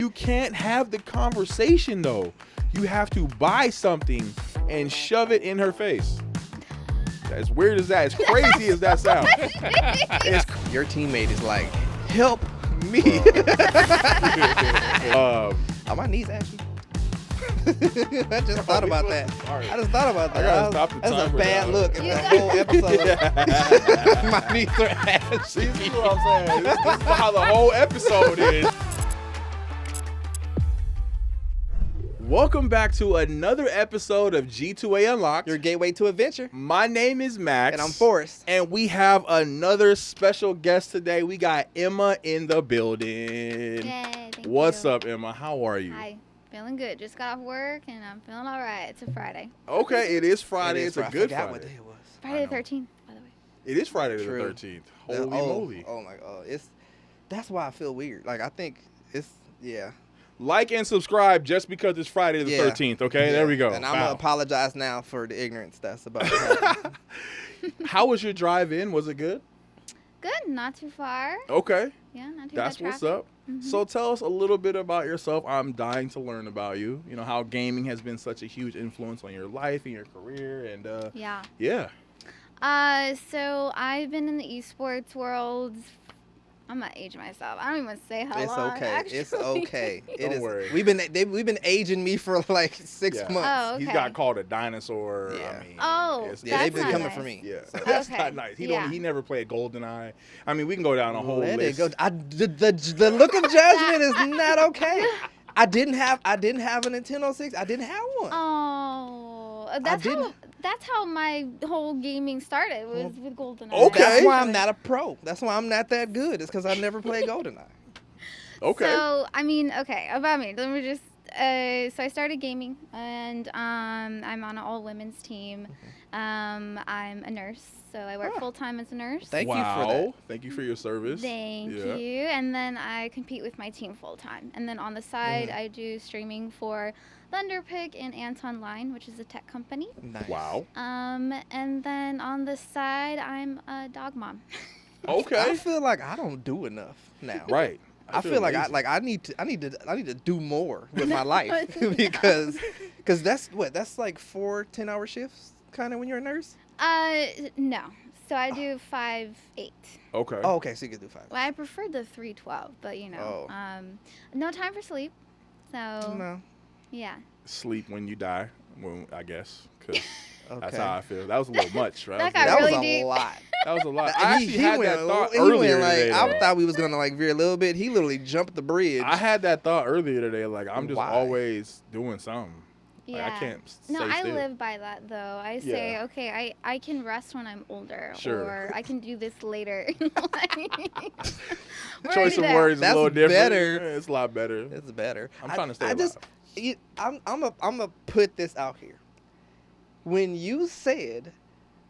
you can't have the conversation though. You have to buy something and shove it in her face. As weird as that, as crazy as that sounds. Your teammate is like, help me. Are my knees actually? I just thought about that. Sorry. I just thought about that. I gotta stop the That's a timer bad now. look at the whole episode. My knees are ashy. See, this is what I'm saying. This is how the whole episode is. Welcome back to another episode of G2A Unlocked. Your gateway to adventure. My name is Max. And I'm Forrest. And we have another special guest today. We got Emma in the building. Yay, thank What's you. up, Emma? How are you? Hi. Feeling good. Just got off work and I'm feeling all right. It's a Friday. Okay, it is Friday. It's a I good forgot what Friday. day it was. Friday the know. 13th, by the way. It is Friday the True. 13th. Holy moly. Oh my god. That's why I feel weird. Like I think yeah. Like and subscribe just because it's Friday the Yeah. 13th, okay? Yeah. There we go. And I'm Wow. gonna apologize now for the ignorance that's about to happen. How was your drive in? Was it good? Good. Not too far. Okay. Yeah, not too That's bad what's traffic. up. Mhm. So tell us a little bit about yourself. I'm dying to learn about you. You know, how gaming has been such a huge influence on your life and your career. And Yeah. yeah. So I've been in the esports world. I'm gonna age myself. I don't even want to say how It's long. okay. Actually. It's okay. Don't worry. We've been aging me for like 6 Yeah. months. Oh, He's okay. got called a dinosaur. Yeah. I mean, Oh, it's- Yeah, they've That's been not coming nice. for me. Yeah, So. that's Okay. not nice. Yeah. He never played GoldenEye. I mean, we can go down a whole Let list. it go. The look of judgment is not okay. I didn't have a Nintendo 6. I didn't have one. Oh, didn't- that's how my whole gaming started was with GoldenEye. Okay. That's why I'm not a pro. That's why I'm not that good. It's because I never played GoldenEye. Okay. So, I mean, okay, about me. Let me just, so I started gaming, and I'm on an all-women's team. I'm a nurse, so I work Ah. full-time as a nurse. Thank you for wow. that. Thank you for your service. Thank Yeah. you. And then I compete with my team full-time. And then on the side, I do streaming for Thunderpick and Anton Line, which is a tech company. Nice. Wow. And then on the side, I'm a dog mom. Okay. I feel like I don't do enough now. Right. I feel like lazy. I need to do more with my life because that's like 4 10-hour shifts kind of when you're a nurse. No. So I do 5/8. Okay. Oh, okay, so you can do 5. Well, I prefer the 3/12, but no time for sleep. So No. yeah. Sleep when you die. Well, I guess, because Okay. that's how I feel. That was a little much, right? That got That was really a deep. lot. That was a lot. I actually had that thought he earlier went today. I though. thought we was gonna like veer a little bit. He literally jumped the bridge. I had that thought earlier today. Like, I'm just Why? always doing something. Like, Yeah. I can't stay No, I still. live by that though. I say, Yeah. okay, I can rest when I'm older, Sure. or I can do this later. We're Choice already of there. words is a That's little different. better. It's a lot better. It's better. I'm trying to stay I'm gonna put this out here. When you said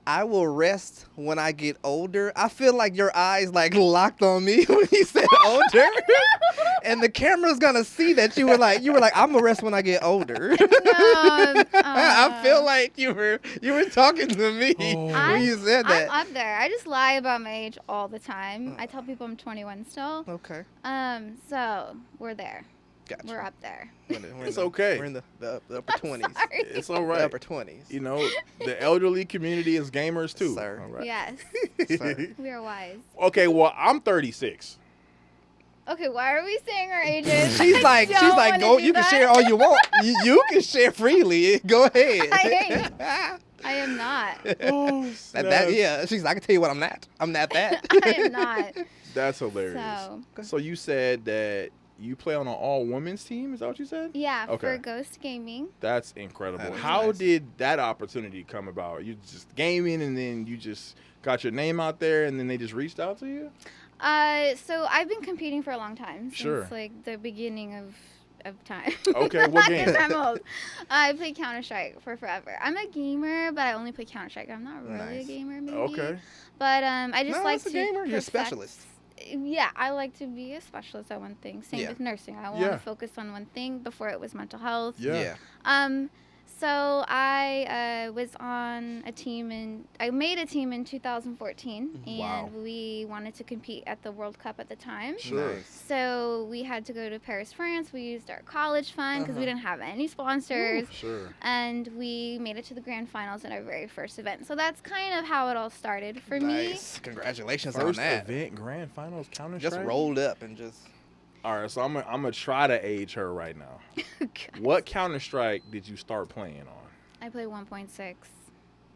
I will rest when I get older, I feel like your eyes like locked on me when you said older. And the camera's gonna see that you were like I'm gonna rest when I get older. I feel like you were talking to me when you said that. I'm up there. I just lie about my age all the time. I tell people I'm 21 still. Okay. So we're there. Gotcha. We're up there. It's okay. We're in the upper 20s. Sorry. It's all The right. upper 20s. You know, the elderly community is gamers too. Sir. All right. Yes, Sir. we are wise. Okay, well, I'm 36. Okay, why are we saying our ages? She's like, don't wanna go. do You can that. share all you want. You can share freely. Go ahead. I am not. Oh, Yeah. She's like, I can tell you what I'm not. I'm not that. I am not. That's hilarious. So you said that you play on an all-women's team? Is that what you said? Yeah, Okay. for Ghost Gaming. That's incredible. That is How nice. did that opportunity come about? You just gaming and then you just got your name out there and then they just reached out to you? So I've been competing for a long time. Sure. Since like the beginning of time. Okay, what game? Because I'm old. I play Counter-Strike for forever. I'm a gamer, but I only play Counter-Strike. I'm not really Nice. a gamer, maybe. Okay. But I just No, like as a to gamer, you're a perfect- specialist. Yeah, I like to be a specialist at one thing. Same Yeah. with nursing. I want Yeah. to focus on one thing. Before it was mental health. Yeah. So I was on a team I made a team in 2014, and Wow. we wanted to compete at the World Cup at the time. Sure. Nice. So we had to go to Paris, France. We used our college fund because we didn't have any sponsors. Sure. And we made it to the grand finals in our very first event. So that's kind of how it all started for me. Nice. Congratulations on First that. event, grand finals, Counter-Strike. Just rolled up and just. All right, so I'm gonna try to age her right now. What Counter-Strike did you start playing on? I play 1.6.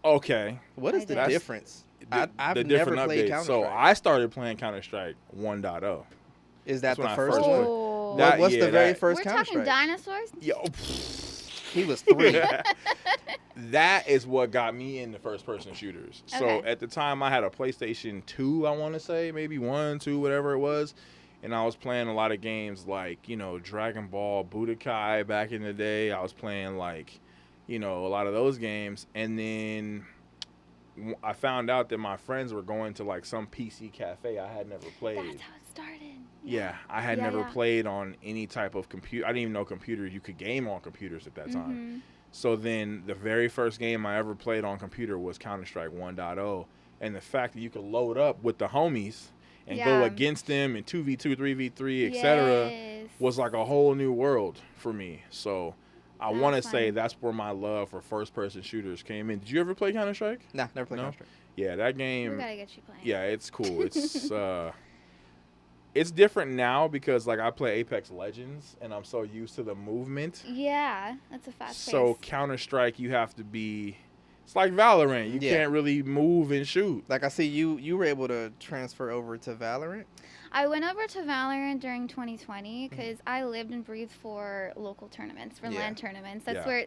Okay. What is I the did. difference? The I've different never played updates. Counter So Strike. I started playing Counter-Strike 1.0. Is that That's when the I first first one? played. Oh. That- What's yeah, the very that- first We're Counter talking Strike? dinosaurs? Yo. He was 3. That is what got me into first-person shooters. So Okay. at the time, I had a PlayStation 2, I want to say, maybe 1, 2, whatever it was. And I was playing a lot of games like, Dragon Ball, Budokai back in the day. I was playing like, a lot of those games. And then I found out that my friends were going to like some PC cafe I had never played. That's how it started. Yeah, I had Yeah, never yeah. played on any type of computer. I didn't even know computers. You could game on computers at that time. Mhm. So then the very first game I ever played on computer was Counter-Strike 1.0. And the fact that you could load up with the homies and go Yeah. against them in 2v2, 3v3, etc. Yes. was like a whole new world for me. So I want to That's say fun. that's where my love for first-person shooters came in. Did you ever play Counter-Strike? Nah, never played No? Counter Strike. Yeah, that We game. gotta get you playing. Yeah, it's cool. It's different now because like I play Apex Legends and I'm so used to the movement. Yeah, that's a fast So pace. Counter-Strike, you have to be. It's like Valorant. You Yeah. can't really move and shoot. Like I see you were able to transfer over to Valorant. I went over to Valorant during 2020 because I lived and breathed for local tournaments, for Yeah. LAN tournaments. That's Yeah. where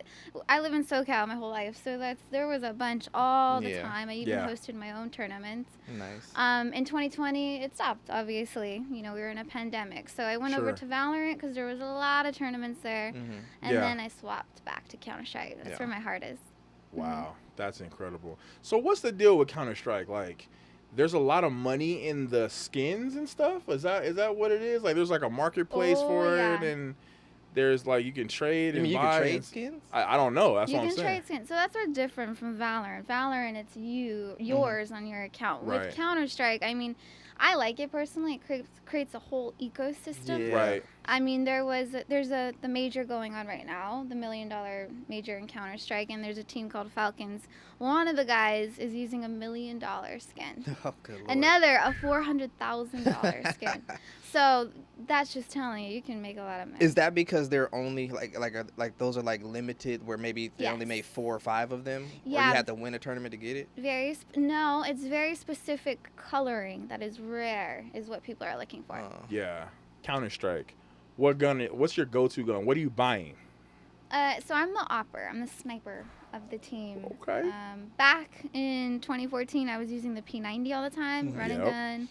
I live in SoCal my whole life, so there was a bunch all the Yeah. time. I even Yeah. hosted my own tournaments. Nice. In 2020, it stopped. Obviously, we were in a pandemic, so I went over Sure. to Valorant because there was a lot of tournaments there, hmm and Yeah. then I swapped back to Counter Strike. That's Yeah. where my heart is. Wow, that's incredible. So what's the deal with Counter-Strike? Like, there's a lot of money in the skins and stuff. Is that what it is? Like, there's like a marketplace Oh, for yeah. it, and there's like you can trade I and mean, you buy. can trade and skins. I don't know. That's You what I'm can saying. trade skins. So that's what's different from Valorant. Valorant, it's yours on your account. Right. With Counter Strike, I mean, I like it personally. It creates a whole ecosystem. Yeah. Right. I mean, there's the major going on right now, the $1 million major in Counter Strike, and there's a team called Falcons. One of the guys is using $1 million skin. Oh, good lord. Another a $400,000 skin. So that's just telling you can make a lot of money. Is that because they're only like those are like limited where maybe they only Yes. made 4 or 5 of them? Or Yeah. you had to win a tournament to get it? No, it's very specific coloring that is rare, is what people are looking for. Yeah. Counter-Strike. What's your go-to gun? What are you buying? So I'm the opper. I'm the sniper of the team. Okay. Back in 2014, I was using the P90 all the time, run Yep. and gun.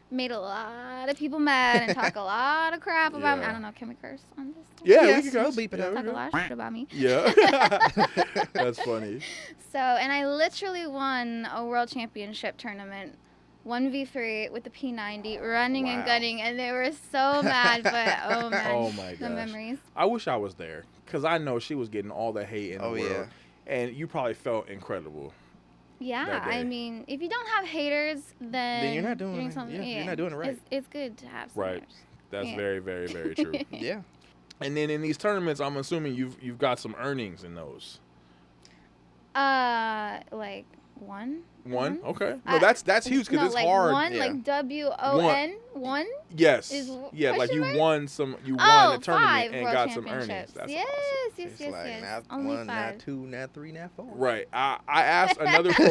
Made a lot of people mad and talk a lot of crap about me. Yeah. I don't know, can we curse on this? Yeah, Yes, we can we'll go. beep it up. Talk a lot of shit about me. Yeah. That's funny. So, and I literally won a world championship tournament, 1v3 with the P90, running and Wow. gunning, and they were so mad, but oh man, Oh my the gosh. memories. I wish I was there because I know she was getting all the hate in the Oh, world. yeah. And you probably felt incredible. Yeah, that I day. mean, if you don't have haters, then you're not doing it. something. Yeah, you're not doing it right. It's good to have some Right. haters. That's Yeah. very, very, very true. Yeah. And then in these tournaments, I'm assuming you've got some earnings in those. Like one. One? Mhm. Okay. No, that's huge because no, it's like hard. One, Yeah. like WON, one. Yes. Is Yeah, like question you mark? won a Oh, tournament 5 and world got some championships. earnings. That's yes, awesome. yes, It's yes, like yes. not Only 1, 5. not 2, not 3, not 4. Right. I asked another pro.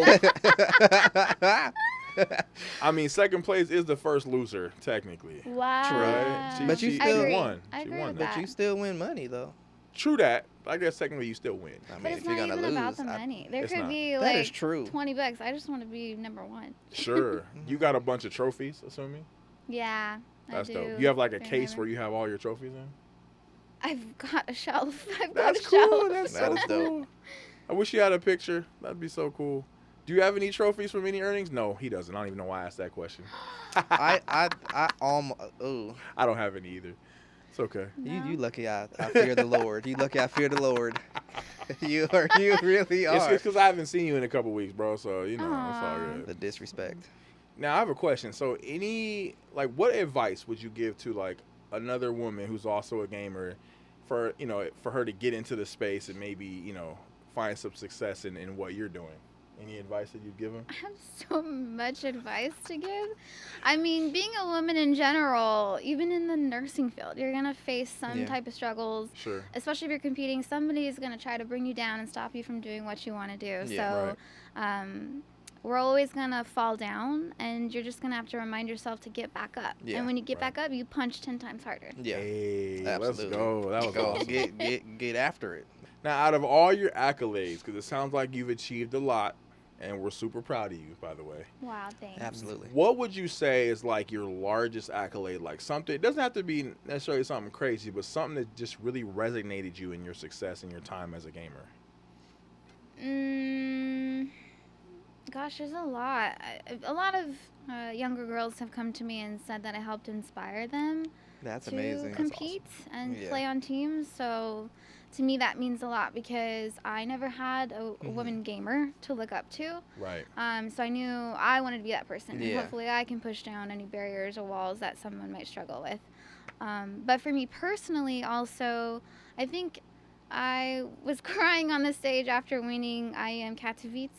I mean, second place is the first loser, technically. Wow. Right? But you she still agree. won. I She agree won with that. But you still win money though. True that. I guess technically you still win. I mean, But if it's you're not gonna even lose, about the money. There It's could not. be That like is true. $20. I just want to be number 1. Sure. You got a bunch of trophies, assuming? Yeah, That's I do. dope. You have like a They're case never- where you have all your trophies in? I've got a shelf. I've That's got a cool. shelf. That's That so is dope. cool. I wish you had a picture. That'd be so cool. Do you have any trophies from any earnings? No, he doesn't. I don't even know why I asked that question. I almost. Ooh. I don't have any either. It's okay. No. You lucky I fear the Lord. You lucky I fear the Lord. You really It's are. because I haven't seen you in a couple weeks, bro. So it's all Aw. good. The disrespect. Now I have a question. So, what advice would you give to like another woman who's also a gamer, for her to get into the space and maybe find some success in what you're doing? Any advice that you'd give them? I have so much advice to give. I mean, being a woman in general, even in the nursing field, you're going to face some type of struggles. Sure. Especially if you're competing. Somebody is going to try to bring you down and stop you from doing what you want to do. Yeah, We're always going to fall down, and you're just going to have to remind yourself to get back up. Yeah, and when you get back up, you punch 10 times harder. Yeah. Hey, Absolutely. let's go. That was Go awesome. get after it. Now, out of all your accolades, because it sounds like you've achieved a lot, and we're super proud of you, by the way. Wow, thanks. Absolutely. What would you say is like your largest accolade? Like something, it doesn't have to be necessarily something crazy, but something that just really resonated you in your success and your time as a gamer. Gosh, there's a lot. A lot of younger girls have come to me and said that I helped inspire them That's to amazing. compete and Yeah. play on teams. So to me, that means a lot because I never had a woman gamer to look up to. Right. So I knew I wanted to be that person. And Yeah. hopefully I can push down any barriers or walls that someone might struggle with. But for me personally, also, I think I was crying on the stage after winning IEM Katowice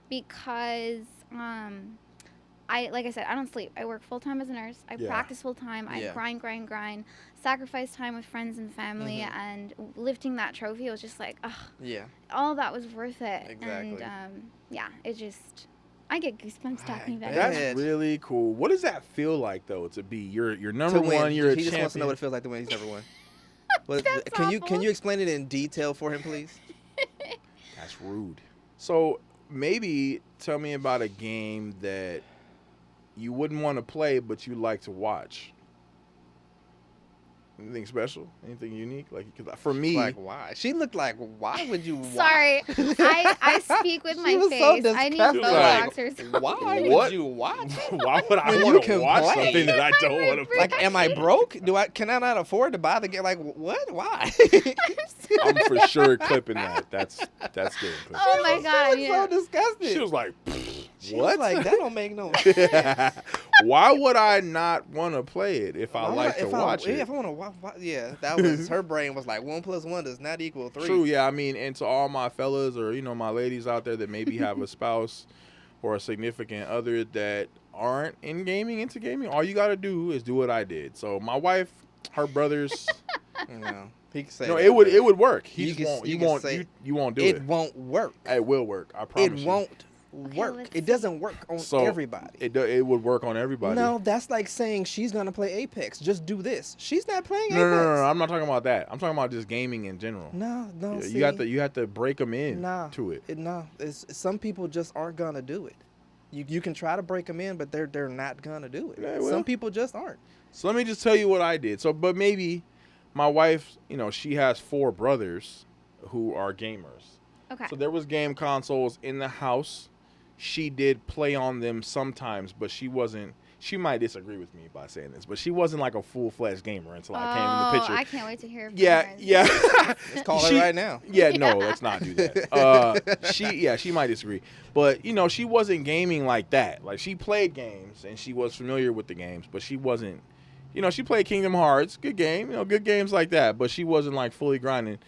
because like I said, I don't sleep. I work full-time as a nurse. I practice full-time. I grind, sacrifice time with friends and family, and lifting that trophy was just like, all that was worth it. Exactly. And, it just, I get goosebumps talking about it. That's really cool. What does that feel like, though, to be you're number To win. one, you're a He just champion? wants to know what it feels like to win. He's never won. That's Can awful. you explain it in detail for him, please? That's rude. So maybe tell me about a game that you wouldn't want to play, but you like to watch. Anything special? Anything unique? Like, 'cause for me, Like, why? She looked like, why would you? Sorry, I speak with my was so face. I need disgusted. Botox or Why something. What? would you watch? why would I When you want to can watch play. something that I don't want to play? Like, am I broke? Can I not afford to buy the game? Like, what? Why? I'm for sure clipping that. That's good. Oh my god! She was so disgusted. She was like, She what? was like, that don't make no sense. Why would I not want to play it if I like to watch it? If I want to watch, that was her brain was like 1 + 1 does not equal 3. True, yeah. I mean, and to all my fellas or my ladies out there that maybe have a spouse or a significant other that aren't into gaming, all you got to do is do what I did. So my wife, her brothers, No, he can say no, that, it would but work. You can- You you can won't say you won't do it it. won't work. It will work. I promise It you. won't work. let's It doesn't work on So, everybody. It would work on everybody. No, that's like saying she's gonna play Apex. Just do this. She's not playing No, Apex. no. I'm not talking about that. I'm talking about just gaming in general. No. Yeah, See, you have to break them in to it. Some people just aren't gonna do it. You can try to break them in, but they're not gonna do it. Yeah, well. Some people just aren't. So let me just tell you what I did. So, but maybe my wife, she has 4 brothers who are gamers. Okay. So there was game consoles in the house. She did play on them sometimes, but she might disagree with me by saying this, but she wasn't like a full-fledged gamer until I came in the picture. I can't wait to hear. From Yeah, her. yeah. Let's call her right now. Yeah, no, let's not do that. She might disagree, but she wasn't gaming like that. Like she played games and she was familiar with the games, but she wasn't. She played Kingdom Hearts, good game, good games like that, but she wasn't like fully grinding.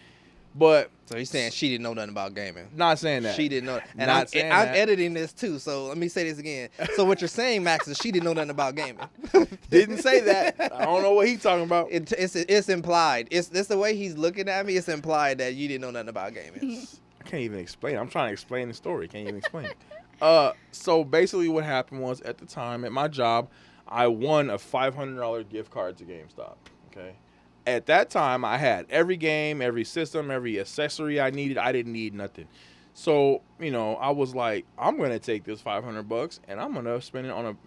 But So you're saying she didn't know nothing about gaming? not saying that. She didn't know. And Not I'm saying I'm that. editing this too, so let me say this again. So what you're saying, Max, is she didn't know nothing about gaming. Didn't say that. I don't know what he's talking about. It's implied. It's the way he's looking at me. It's implied that you didn't know nothing about gaming. I can't even explain it. I'm trying to explain the story. Can't even explain it. So basically what happened was at the time at my job, I won a $500 gift card to GameStop. Okay. At that time, I had every game, every system, every accessory I needed. I didn't need nothing. So, I was like, I'm going to take this $500 and I'm going to spend it on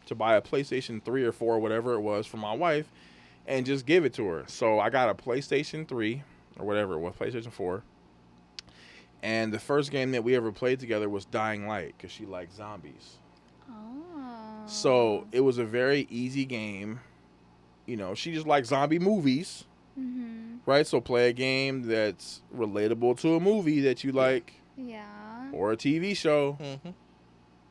to buy a PlayStation 3 or 4, whatever it was for my wife and just give it to her. So I got a PlayStation 3 or whatever it was, PlayStation 4. And the first game that we ever played together was Dying Light because she liked zombies. Oh. So it was a very easy game. you know, she just likes zombie movies, right? So play a game that's relatable to a movie that you like, Yeah. or a TV show,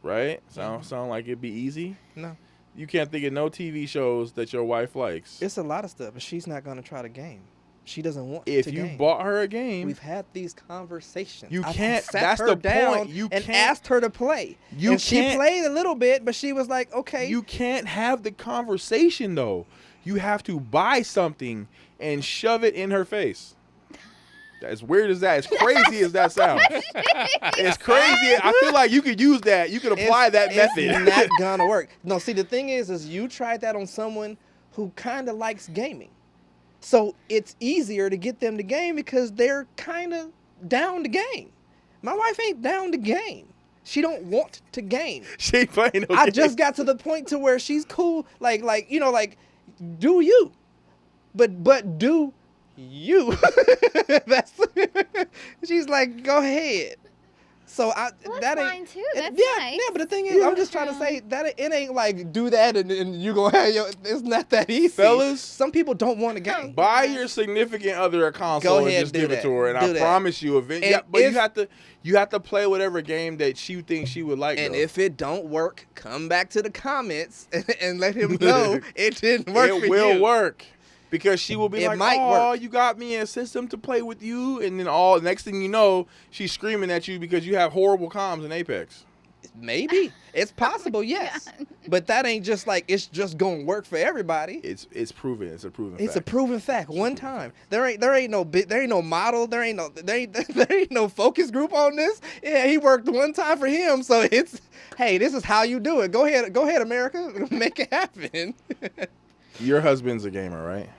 right? Sound like it'd be easy? No. You can't think of no TV shows that your wife likes. It's a lot of stuff, but she's not going to try the game. She doesn't want If to you game. bought her a game, We've had these conversations. You I've can't- sat that's her the down point. You and can't- asked her to play. You and she can't- played a little bit, but she was like, okay. you can't have the conversation though. You have to buy something and shove it in her face. As weird as that, as crazy as that sounds, it's crazy. I feel like you could use that. You could apply that method. It's not gonna work. No, see, the thing is you tried that on someone who kind of likes gaming, so it's easier to get them to game because they're kind of down to game. My wife ain't down to game. She don't want to game. She ain't playing no I games. just got to the point to where she's cool. Like you know, like do you, but do you. That's she's like, go ahead. So Well, that's that ain't fine too. That's yeah, nice. yeah, but the thing is, I'm just trying to say that it ain't like do that and you go, hey, yo, it's not that easy. Fellas, some people don't want to game. buy your significant other a console Go and ahead, just do give it that. to her, and Do I that. promise you, eventually. And But if- you have to play whatever game that she thinks she would like. And though. if it don't work, come back to the comments and let him know it didn't work for it will you. work. Because she will be It like, might oh, work. you got me a system to play with you. And then all next thing you know, she's screaming at you because you have horrible comms in Apex. Maybe it's possible, yes, but that ain't just like it's just gonna work for everybody. It's proven. It's a proven It's a fact. proven fact. One time, there ain't no model, there ain't no focus group on this. Yeah, he worked one time for him, so it's hey, this is how you do it. Go ahead, America, make it happen. Your husband's a gamer, right?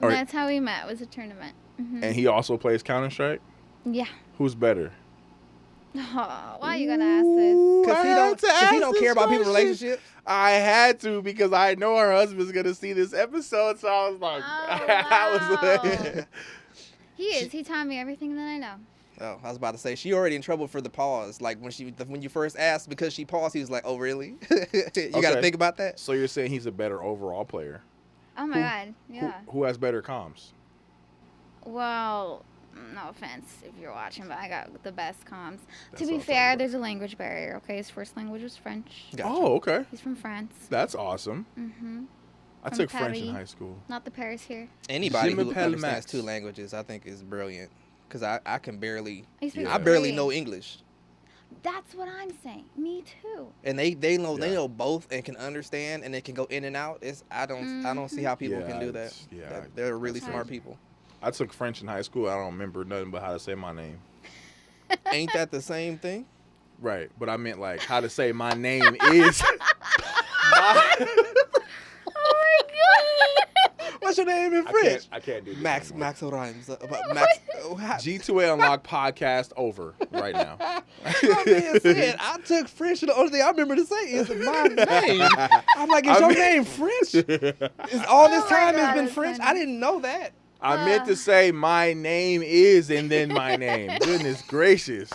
Or- That's how we met. Was a tournament. And he also plays Counter-Strike? Yeah. Who's better? Oh, why are you gonna ask this? Because he don't care about people's relationships. I had to because I know her husband's gonna see this episode, so I was like, Oh, wow. He is. He taught me everything that I know. Oh, I was about to say she already in trouble for the pause. Like when you first asked because she paused, he was like, "Oh, really? You got to Okay. think about that." So you're saying he's a better overall player? Oh my God. Yeah. Who has better comms? Well, no offense if you're watching, but I got the best comms. That's To what be I'm fair, talking there's a language barrier. Okay, his first language was French. Gotcha. Oh, okay. He's from France. That's awesome. I From took French in Paris. high school. Not the Paris here. Anybody Je who m'appelle understands Max. 2 languages, I think, is brilliant. Because I can barely, I speak I barely Korean. know English, That's what I'm saying. Me too. and they know both and can understand, and they can go in and out. I don't see how people can do that. They're really That's smart hard. people. I took French in high school. I don't remember nothing but how to say my name. Ain't that the same thing? Right, but I meant like how to say my name is. Oh my God. What's your name in French? I can't do this Max anymore. rhymes. Max. G2A Unlocked podcast over right now. That being said, I took French, and the only thing I remember to say is my name. I'm like, is your name French? Is all this Oh my time God, has been that's French? funny. I didn't know that. I meant to say my name is and then my name. Goodness gracious.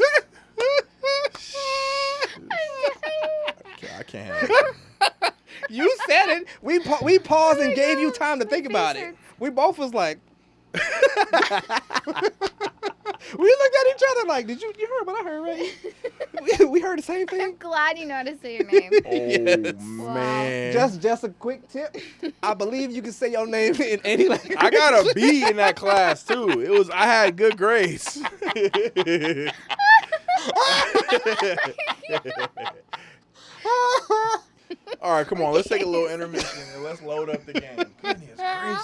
I can't handle it. You said it. We paused and gave you time to think about it. We both was like, we looked at each other like, did you heard what I heard, right? We heard the same I'm thing. glad you know how to say your name. Oh Yes. man. Just a quick tip. I believe you can say your name in any language. I got a B in that class too. I had good grades. All right, come on. Let's take a little intermission and let's load up the game. Goodness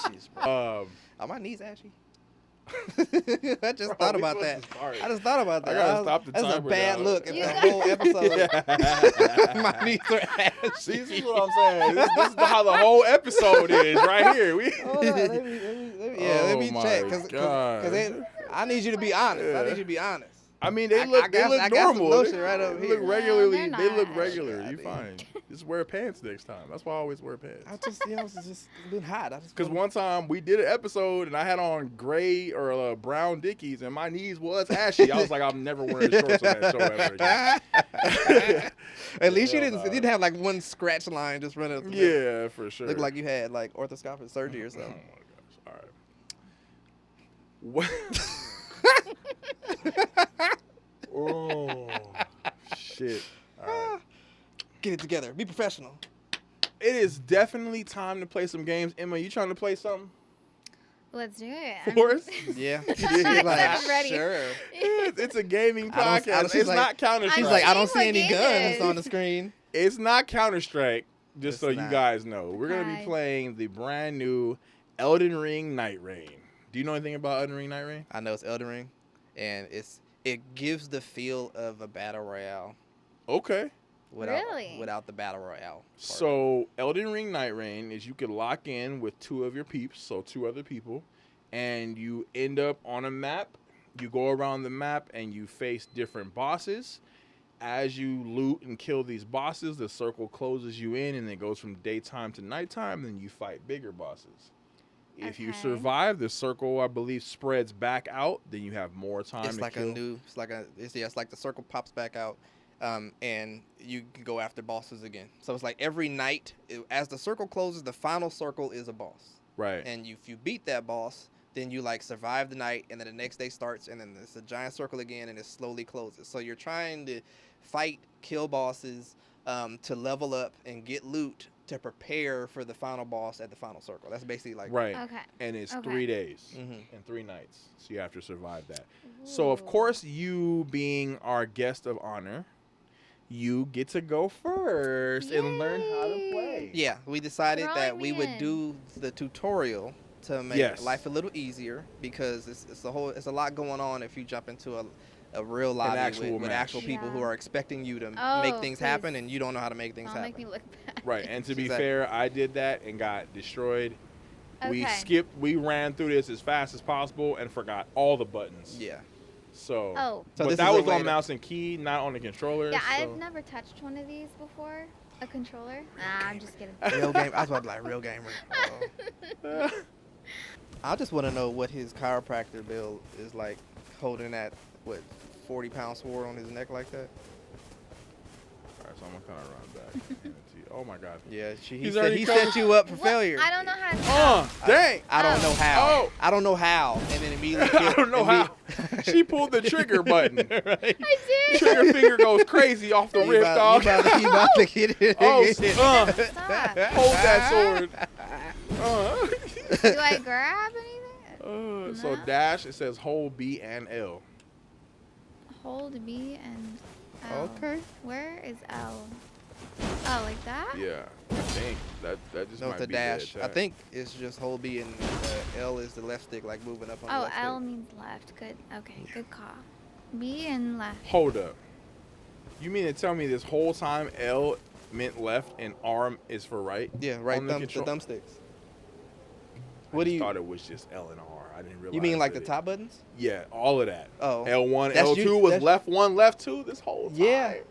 gracious, bro. Are my knees ashy? I just Bro, thought we about supposed that. to start. I just thought about I that. gotta stop the That's a timer bad now. look at You the got- whole episode. My knees are ashy. See, this is what I'm saying. This is how the whole episode is right here. Hold on, let me Oh check. my God. I need you to be honest. I need you to be honest. I mean, they I look got some normal. lotion right over They here. look No, regularly. they're They look not. regular. Yeah, You dude. fine. Just wear pants next time. That's why I always wear pants. I just, it's just been hot. I just Because wanna- one time we did an episode and I had on gray or brown Dickies and my knees was ashy. I was like, I'm never wearing shorts on that show ever again. At least you Hell didn't. nah. You didn't have like one scratch line just running up the middle. Yeah, for sure. Looked like you had like orthoscopic surgery or Oh something. my gosh. All right. What? Oh, shit. All right. Get it together. Be professional. It is definitely time to play some games. Emma, you trying to play something Let's do it. for us? Yeah. I'm ready. Sure. It's a gaming I podcast. don't- she's It's like- not Counter She's I'm like, Strike. I don't seeing see what any game guns it on is. the screen. It's not Counter Strike. Just It's so you not. guys know, we're gonna be Okay. playing the brand new Elden Ring NightReign. Do you know anything about Elden Ring NightReign? I know it's Elden Ring, and it gives the feel of a battle royale Okay. Really? without the battle royale. part. So Elden Ring NightReign is you could lock in with two of your peeps, so two other people, and you end up on a map. You go around the map and you face different bosses. As you loot and kill these bosses, the circle closes you in and it goes from daytime to nighttime, then you fight bigger bosses. If you Okay. survive, the circle, I believe, spreads back out, then you have more time it's to like kill. it's like the circle pops back out, and you can go after bosses again. So it's like every night, as the circle closes, the final circle is a boss. Right. And if you beat that boss, then you like survive the night, and then the next day starts, and then it's a giant circle again, and it slowly closes. So you're trying to fight, kill bosses, to level up and get loot to prepare for the final boss at the final circle. That's basically like Right. Okay. And it's Okay. 3 days Mhm. and 3 nights. So you have to survive that. So, of Ooh. course, you being our guest of honor, you get to go first and learn how to play. Yeah, we decided Throwing that we me would in. do the tutorial to make Yes. life a little easier because it's a lot going on if you jump into a real lobby actual with match. actual people who Yeah. are expecting you to Oh, make things happen please. and you don't know how to make things Don't happen. make me look bad. Right. And to be Exactly. fair, I did that and got destroyed. Okay. We ran through this as fast as possible and forgot all the buttons. Yeah. So, Oh. So but this that is a was way on to- mouse and key, not on the controller. Yeah, so. I've never touched one of these before. A controller? Nah, I'm just kidding. Real game. I was about to be like real gamer. Oh. I just want to know what his chiropractor bill is like, holding that 40-pound sword on his neck like that. All right, so I'm gonna kind of run back. and hand it to you. Oh my god. Yeah, he He's said already he covered- set you up for What? failure. I don't know how to. Dang. I don't know how. Oh. I don't know how. And then immediately. I don't know how. She pulled the trigger button. right. I did. Trigger finger goes crazy off the rip, dog. You about to get it. Oh, Stop. hold that sword. Do I grab anything? So No. dash, it says hold B and L. Hold B and L. Okay. Where is L? Oh, like that? Yeah, I think that just No, might it's a be dash. the I attack. think it's just hold B and L is the left stick, like moving up on the Oh, left L stick. means left. Good. Okay, good call. B and left. Hold up. You mean to tell me this whole time L meant left and R is for right? Yeah, right on the thumb, the control- thumbsticks. I What do just you? thought it was just L and R. I didn't realize. You mean like the that top buttons? Yeah, all of that. Oh. L1, That's L2 you- was that's- left 1, left 2 this whole time.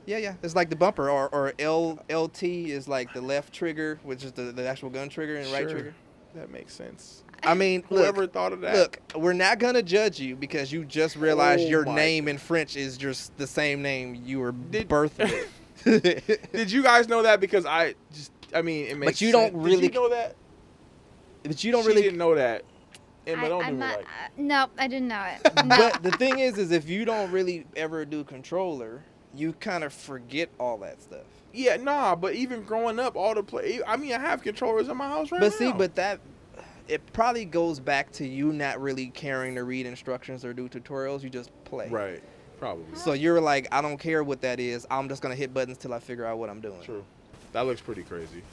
Yeah. It's like the bumper, or LT is like the left trigger, which is the actual gun trigger, and right Sure. trigger. That makes sense. I mean, Whoever look, thought of that? look, we're not gonna judge you because you just realized Oh your my name in French is just the same name you were Did- birthed with. Did you guys know that? Because I mean, it makes But you don't sense. really- Did you know that? But you don't She really. didn't know that. Emma, don't do I'm me not. like Nope, I didn't know it. No. But the thing is if you don't really ever do controller, you kind of forget all that stuff. Yeah, nah, but even growing up, all the play. I mean, I have controllers in my house right But now. see, but that it probably goes back to you not really caring to read instructions or do tutorials. You just play. right, probably So you're like, I don't care what that is. I'm just gonna hit buttons till I figure out what I'm doing. true. That looks pretty crazy.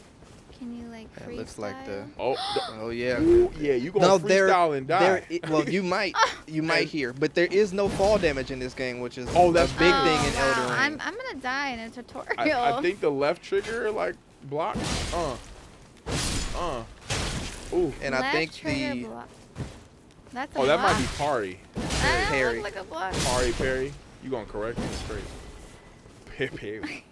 Can you like freestyle? That looks like the. Oh, Oh yeah. yeah, you gonna freestyle and die. Well, you might And- hear, but there is no fall damage in this game, which is Oh, that's a big Oh, thing in wow. Elden Ring. I'm gonna die in a tutorial. I think the left trigger like block. Ooh. And I Left think trigger the block. That's a Oh, that might block. be parry. That Parry. look like a block. Parry, parry. You gonna correct me? It's crazy.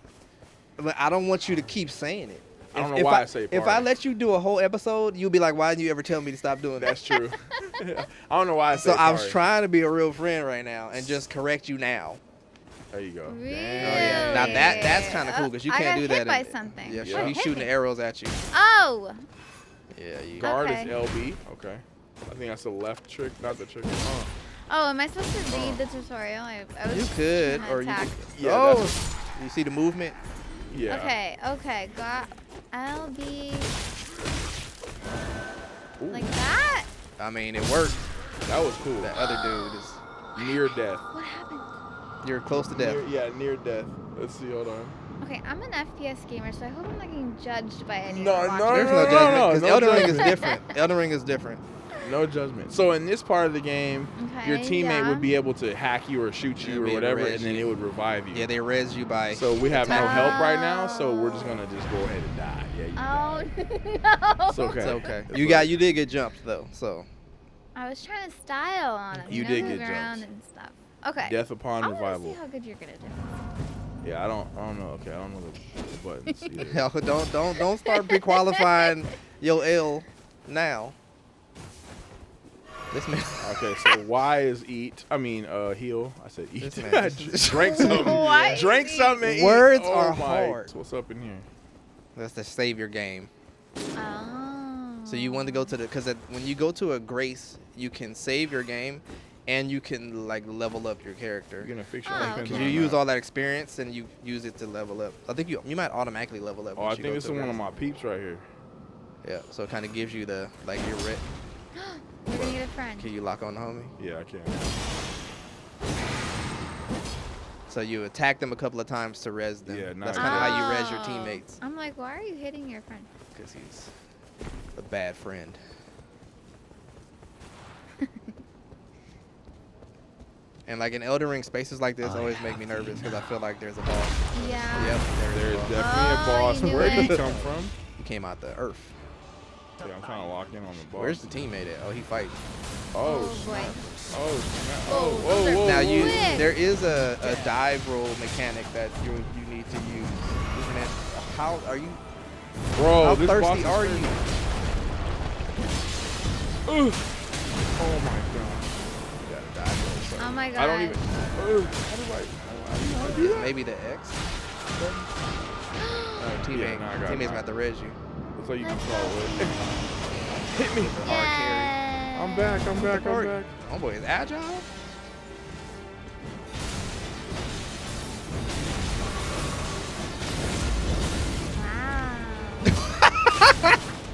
But I don't want you to keep saying it. I don't know why I say If I party. let you do a whole episode, you'll be like, why didn't you ever tell me to stop doing that? That's true. I don't know why I say So I was party. trying to be a real friend right now and just correct you now. There you go. Really? Damn. Oh yeah. Now that's kind of cool because you I can't got do hit that. by something. Yeah, Yeah. he's shooting arrows at you. Oh. Yeah, you. Guard Okay. is LB. Okay. I think that's the left trick, not the trick. Oh, am I supposed to read the tutorial? I was You could, trying to or you attack. could. Yeah, Oh, that's- you see the movement? Yeah. Okay. Got LB Ooh, like that. I mean, it worked. that was cool. That other dude is. Near death. What happened? You're close to death. Near death. Let's see. Hold on. Okay, I'm an FPS gamer, so I hope I'm not getting judged by anyone. No, watching. no, There's no, no no, judgment no, because no Elden Ring is judgment. different. Elden Ring is different. No judgment. So in this part of the game, your Okay, teammate yeah. would be able to hack you or shoot They'd you be or able to whatever, res and then you. it would revive you. Yeah, they res you by. So we have no help right now, so we're Oh. just gonna just go ahead and die. Yeah, you die. Oh no. It's okay. It's okay. It's You did get jumped though, so. I was trying to style on him. You know, did move get around jumped. and stuff. Okay. Death upon I want to revival. see how good you're gonna do. Yeah, I don't know. Okay, I don't know the buttons. Either. Hell, don't start pre-qualifying your L now. This man. Okay, so Y is eat. I mean, heal. I said eat. This man just- Drink something. Why Drink is something. and eat. Words Oh are my. hard. What's up in here? That's the savior game. Oh. So you want to go to the because when you go to a grace, you can save your game, and you can like level up your character. You're gonna fix your Oh, weapons Because on you use that. all that experience and you use it to level up. I think you might automatically level up. Oh, I once you think go this is to a one of grace. my peeps right here. Yeah, so it kind of gives you the like your red. You're gonna get a friend. Can you lock on the homie? Yeah, I can. So you attack them a couple of times to res them. Yeah, That's nice. kind of how you res your Oh. teammates. I'm like, why are you hitting your friend? Because he's a bad friend. And like in Elden Ring, spaces like this always make me nervous because I feel like there's a boss. Yeah. Yep, There's there's a boss. definitely a Oh, boss. you knew Where did he it. come from? He came out the earth. Yeah, I'm trying to lock in on the boss. Where's the teammate at? Oh, he fighting. Oh, Oh, boy. oh, snap. Whoa, Oh, whoa, those are whoa. Now whoa. you, quick. there is a dive roll mechanic that you need to use. Isn't it? How are you? Bro, how this boss thirsty is are you? crazy. Ugh. Oh my god. You gotta dive roll. So Oh my god. I don't even. Ugh. How do I do that? maybe the X. Teammate, Yeah, no, I got teammate's mine. got to res you. That's how you can control it. Hit me. The hard carry. Yeah. I'm back. I'm back. I'm back. Homeboy is agile.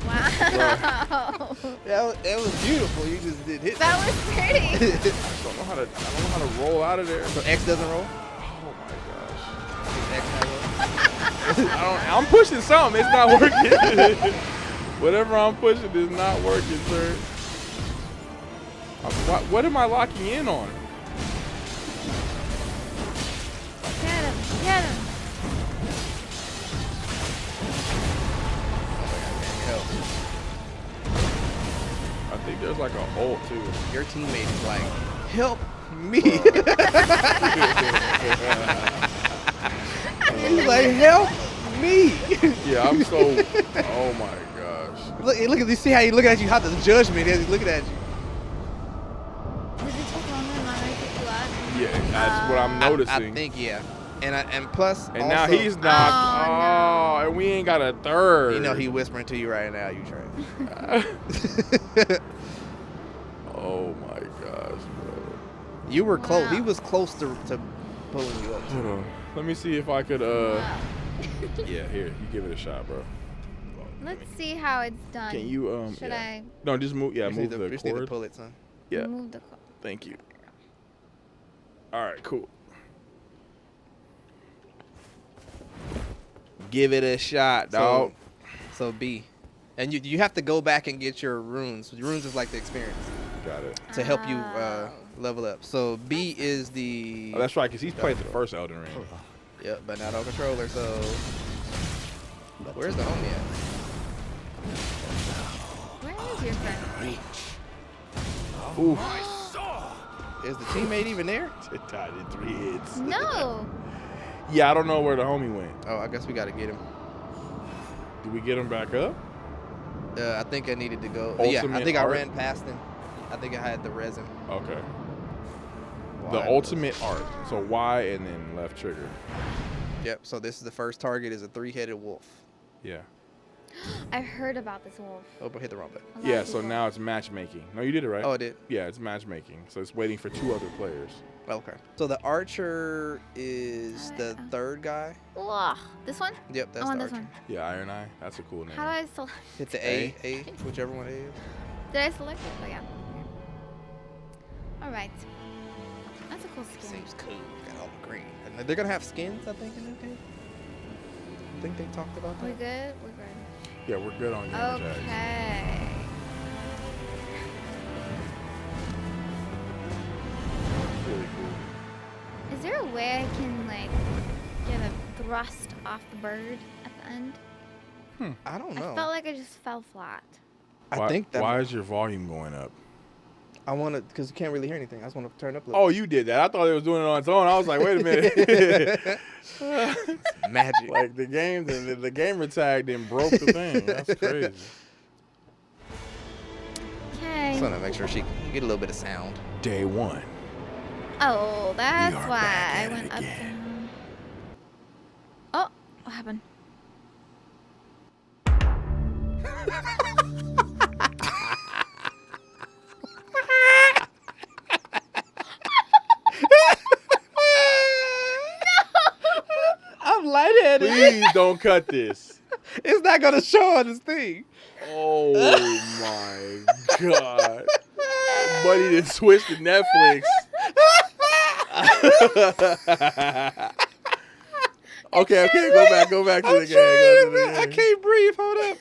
Wow. That was beautiful. You just did hit. That was pretty. I don't know how to roll out of there. So X doesn't roll. Oh my X not roll. gosh. I'm pushing something. It's not working. Whatever I'm pushing is not working, sir. What am I locking in on? Get him. Get him. Help. I think there's like a ult too. Your teammate is like, help me. He's like, help me. Yeah, I'm so. Oh my gosh. Look at you. See how he looking at you? How the judgment is looking at you. Did it take longer than mine to pick you up? Yeah, that's what I'm noticing. I think yeah. And plus, And now also, he's knocked. Oh, Oh, no. and we ain't got a third. You know he whispering to you right now. You try. Oh my gosh, bro. You were close. Wow. He was close to pulling you up. Hold on. Let me see if I could. Wow. Yeah, here. You give it a shot, bro. Let's see how it's done. Can you Should yeah. No, just move. Yeah, You move just the need to cord. pull it, son. Yeah. move the cord? Thank you. All right, cool. Give it a shot, dog. So B, and you have to go back and get your runes. Your runes is like the experience Got it. to help you Oh. level up. So B is the Oh, that's right, because he's played the first Elden Ring. Yep, but not on controller. So where's the homie at? Where is your friend? Ooh. Is the teammate even there? It died in 3 hits. No. Yeah, I don't know where the homie went. Oh, I guess we gotta get him. Did we get him back up? I think I needed to go. Ultimate yeah, I think art? I ran past him. I think I had the resin. Okay. Why? The ultimate art. So Y and then left trigger. Yep. So this is the first target is a 3-headed wolf. Yeah. I heard about this wolf. Oh, but hit the wrong button. A lot Yeah, of so people. now it's matchmaking. No, you did it right. Oh, it did. Yeah, it's matchmaking. So it's waiting for 2 other players. Okay. So the archer is the Alright. third guy. Ugh. This one? Yep, that's I want the this archer. one. Yeah, Iron Eye. That's a cool name. How do I select? Hit the A. A, whichever one it is. Did I select it? Oh yeah. All right. That's a cool skin. Seems cool. Got all the green. And they're gonna have skins, I think, in this game. I think they talked about We that. good? We're good. Yeah, we're good on gamer tags. Okay. Really cool. Is there a way I can like get a thrust off the bird at the end? I don't know. I felt like I just fell flat. I think that Why is your volume going up? I want to, because you can't really hear anything. I just want to turn it up a little. Oh, you did that. I thought it was doing it on its own. I was like, wait a minute. Magic. Like the game, the gamer tag then broke the thing. That's crazy. Okay. Just want to make sure she can get a little bit of sound. Day 1. Oh, that's are why back I at it went up again. down. Oh, what happened? I'm lightheaded. Please don't cut this. It's not gonna show on this thing. Oh my god. Buddy done switched to Netflix. Okay, go back to the game. Go to the I game. can't breathe. Hold up.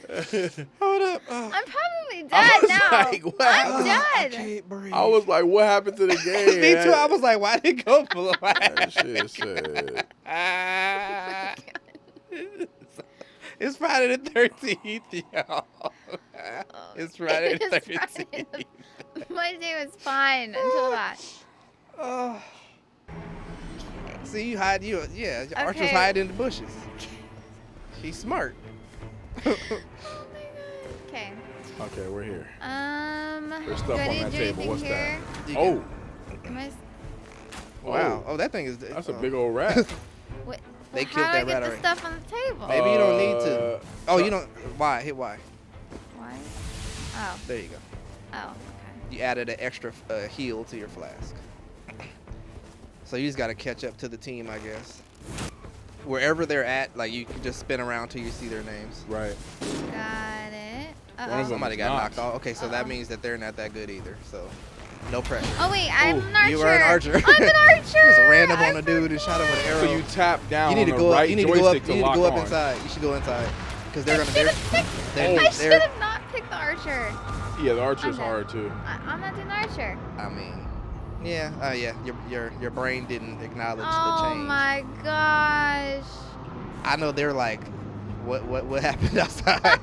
Hold up. Oh. I'm probably I dead was now. like, what I'm happened? I dead. can't breathe. I was like, what happened to the game? Me too. I was like, why did it go That black? shit is sad. It's Friday the 13th, y'all. It's Friday the It's Friday 13th. My day was fine until that. Oh. See, you hide. Yeah, Archer's Okay. hide in the bushes. She's smart. Oh my god. Okay. Okay, we're here. There's stuff do I on need that to do table. anything What's here? that? Oh, Am I, Wow. Oh, that thing is. that's a big old rat. wait, They well, killed how that do I rat get the already. stuff on the table? Maybe you don't need to. Oh, so- you don't. Why? Hit Y. Why? Oh. There you go. Oh. Okay. You added an extra heal to your flask. So you just got to catch up to the team, I guess. Wherever they're at, like you can just spin around till you see their names. Right. Got it. One of Uh-oh. them- Somebody got not. knocked off. Okay, so that Uh-oh. means that they're not that good either. So no pressure. Oh wait, I'm an archer. You were an archer. I'm an archer. Just ran up on I a dude and shot him with an arrow. So you tap down You need to on go the up. right You need to go up. joystick You need to lock go up on. inside. You should go inside because they're gonna. I should have picked. They're, I should they're, have not picked the archer. Yeah, the archer's I'm dead. hard too. I'm not doing the archer. I mean, yeah, yeah. Your brain didn't acknowledge the Oh change. my gosh. I know they're like, what happened outside?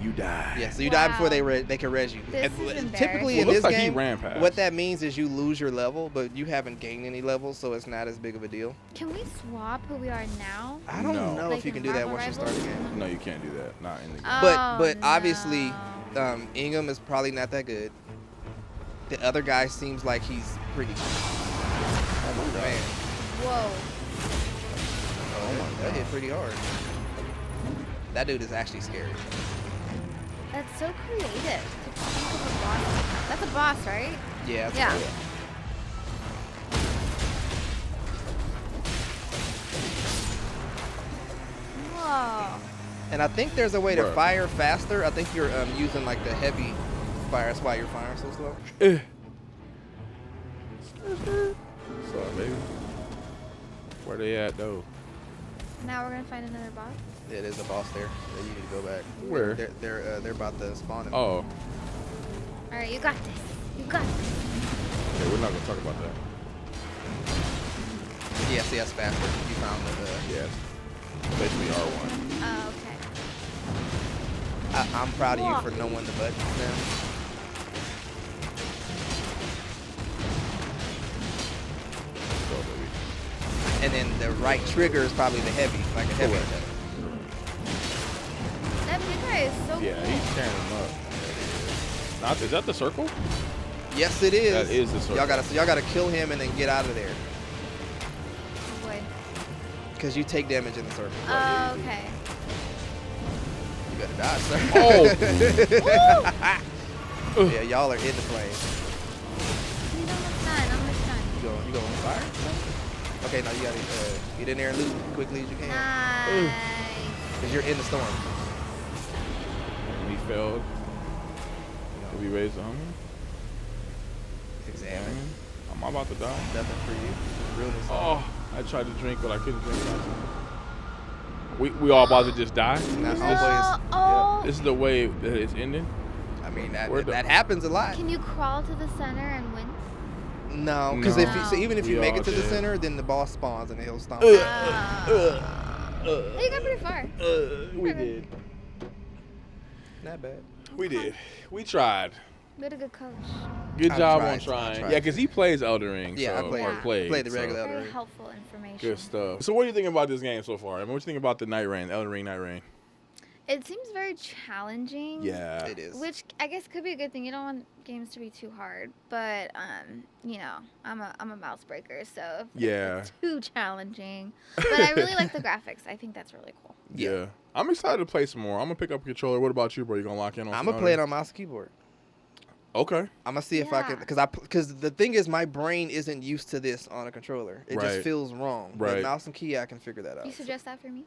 You die. Yeah, so you die before Wow. they can res you. This And is typically Well, in looks this like he game, ran past. what that means is you lose your level, but you haven't gained any levels, so it's not as big of a deal. Can we swap who we are now? I don't No. know Like if you in can do that Marvel once you start Rivals? again. No, you can't do that. Not in the game. But Oh, obviously, no. Ingham is probably not that good. The other guy seems like he's pretty good. Oh my man. Whoa. Oh my, that hit pretty hard. That dude is actually scary. That's so creative. To think of a boss like that. That's a boss, right? Yeah. That's Yeah. cool. Whoa. And I think there's a way to Bruh. fire faster. I think you're using like the heavy fire. That's why you're firing so slow. What's up, baby? Where they at though? Now we're gonna find another boss. Yeah, there's a boss there. Yeah, you need to go back. Where? They're about to spawn him. Oh, All right, you got this. You got this. okay. We're not gonna talk about that. Yes, yes, faster. You found the. Yes. Basically R1. Oh, okay. I'm proud of you Whoa. for knowing the buttons now. then the right trigger is probably the heavy, like a heavy Correct. attack. That big guy is so Yeah, cool. he's tearing him up. Is that the circle? Yes, it is. That is the circle. Y'all gotta kill him and then get out of there, Oh, boy. cause you take damage in the circle. Oh, okay. You better dodge, sir. Oh. Yeah, y'all are in the flame. He's almost done. Almost done. You go on fire? Okay, now you gotta get in there and loot quickly as you can, Nice. cause you're in the storm. We failed. Did we raise the hummer? Examine. I'm about to die. Nothing for you. Realness. Oh, I tried to drink, but I couldn't drink. We all about to just die. Nah, This, Oh. this is the way that it's ending. I mean, Where that happens a lot. Can you crawl to the center and win? No, because No. so even if you We make all it to the did. center, then the boss spawns and he'll stomp. You got pretty far. We did. Not bad. We did. We tried. We had a good coach. Good I job tried on to, I trying. tried Yeah, because he plays Elden Ring. Yeah, so, I played. or played, Played the so regular Elden Very Ring. helpful information. Good stuff. So what do you think about this game so far? I mean, what do you think about the NightReign, Elden Ring NightReign? It seems very challenging. Yeah. It is. Which I guess could be a good thing. You don't want games to be too hard, but you know, I'm a mouse breaker, so if Yeah. it's too challenging. But I really like the graphics. I think that's really cool. Yeah. I'm excited to play some more. I'm gonna pick up a controller. What about you, bro? You gonna lock in on? I'm some gonna play it Elden on mouse and keyboard. Ring? Okay. I'm gonna see if I can, Yeah. because the thing is, my brain isn't used to this on a controller. It Right. just feels wrong. Right. With mouse and key, I can figure that out. You suggest that for me?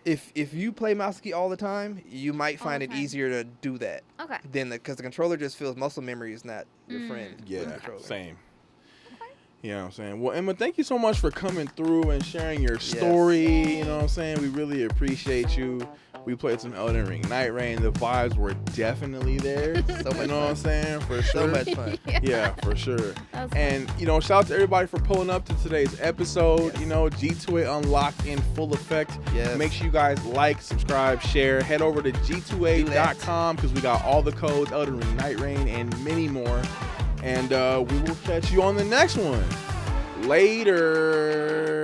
If you play mouse and key all the time, you might All find the it time. easier to do that Okay. than because the controller just feels muscle memory is not your friend. with the Yeah. controller. Same. Okay. You know what I'm saying? Well, Emma, thank you so much for coming through and sharing your story. You know what I'm saying? We really appreciate you. We played some Elden Ring, NightReign. The vibes were definitely there. So much You know what I'm saying? For sure. So much fun. Yeah, for sure. That was fun. And, you know, shout out to everybody for pulling up to today's episode. Yes. You know, G2A Unlocked in full effect. Yes. Make sure you guys like, subscribe, share. Head over to G2A.com because we got all the codes, Elden Ring, NightReign, and many more. And we will catch you on the next one. Later.